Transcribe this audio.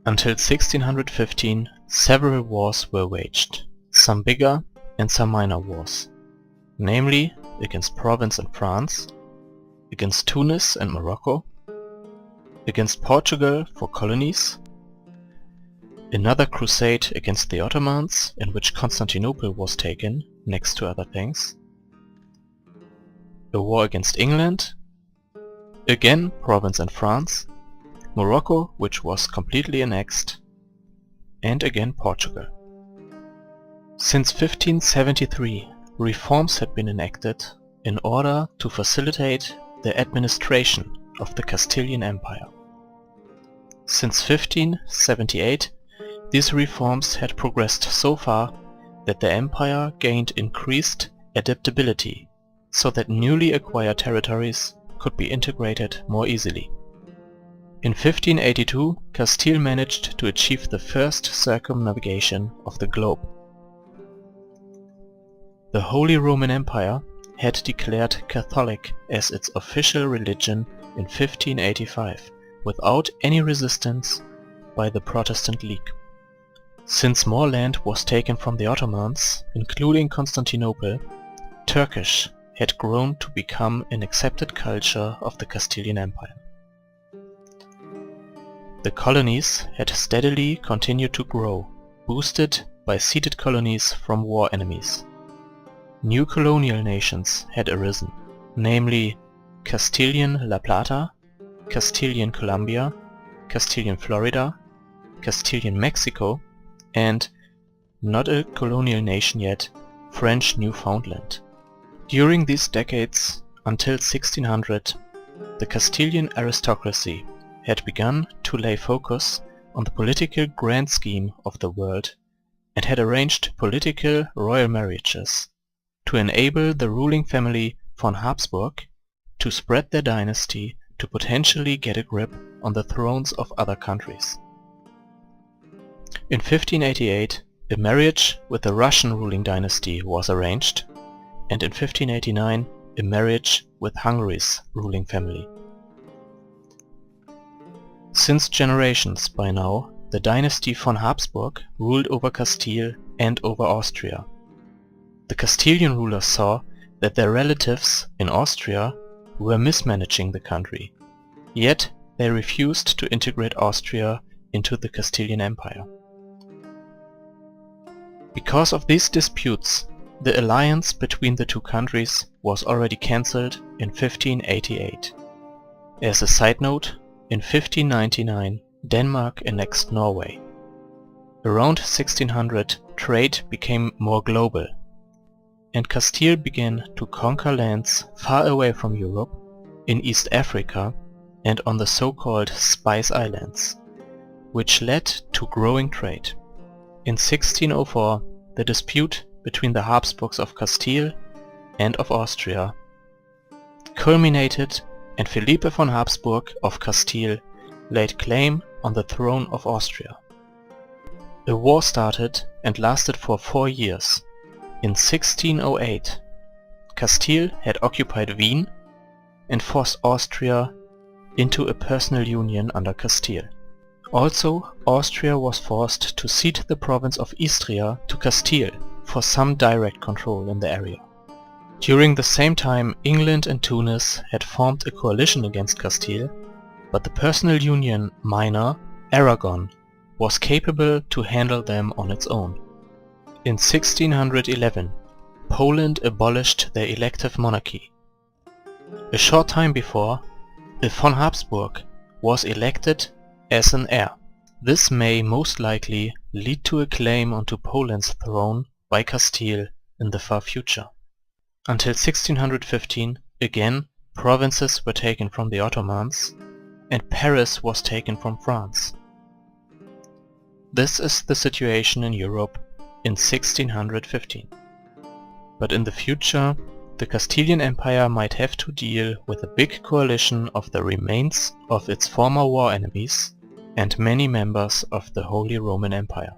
Until 1615, several wars were waged, some bigger and some minor wars, namely against Provence and France, against Tunis and Morocco, against Portugal for colonies, another crusade against the Ottomans in which Constantinople was taken, next to other things, a war against England, again Provence and France, Morocco, which was completely annexed, and again Portugal. Since 1573, reforms had been enacted in order to facilitate the administration of the Castilian Empire. Since 1578, these reforms had progressed so far that the empire gained increased adaptability so that newly acquired territories could be integrated more easily. In 1582, Castile managed to achieve the first circumnavigation of the globe. The Holy Roman Empire had declared Catholic as its official religion in 1585, without any resistance by the Protestant League. Since more land was taken from the Ottomans, including Constantinople, Turkish had grown to become an accepted culture of the Castilian Empire. The colonies had steadily continued to grow, boosted by ceded colonies from war enemies. New colonial nations had arisen, namely Castilian La Plata, Castilian Colombia, Castilian Florida, Castilian Mexico, and, not a colonial nation yet, French Newfoundland. During these decades, until 1600, the Castilian aristocracy had begun to lay focus on the political grand scheme of the world and had arranged political royal marriages to enable the ruling family von Habsburg to spread their dynasty to potentially get a grip on the thrones of other countries. In 1588, a marriage with the Russian ruling dynasty was arranged, and in 1589 a marriage with Hungary's ruling family. Since generations by now, the dynasty von Habsburg ruled over Castile and over Austria. The Castilian rulers saw that their relatives in Austria were mismanaging the country, yet they refused to integrate Austria into the Castilian Empire. Because of these disputes, the alliance between the two countries was already cancelled in 1588. As a side note, in 1599 Denmark annexed Norway. Around 1600 trade became more global, and Castile began to conquer lands far away from Europe, in East Africa and on the so-called Spice Islands, which led to growing trade. In 1604 the dispute between the Habsburgs of Castile and of Austria culminated, and Philippe von Habsburg of Castile laid claim on the throne of Austria. A war started and lasted for 4 years. In 1608, Castile had occupied Wien and forced Austria into a personal union under Castile. Also, Austria was forced to cede the province of Istria to Castile for some direct control in the area. During the same time, England and Tunis had formed a coalition against Castile, but the personal union minor, Aragon, was capable to handle them on its own. In 1611, Poland abolished their elective monarchy. A short time before, a von Habsburg was elected as an heir. This may most likely lead to a claim onto Poland's throne by Castile in the far future. Until 1615, again, provinces were taken from the Ottomans, and Paris was taken from France. This is the situation in Europe in 1615. But in the future, the Castilian Empire might have to deal with a big coalition of the remains of its former war enemies and many members of the Holy Roman Empire.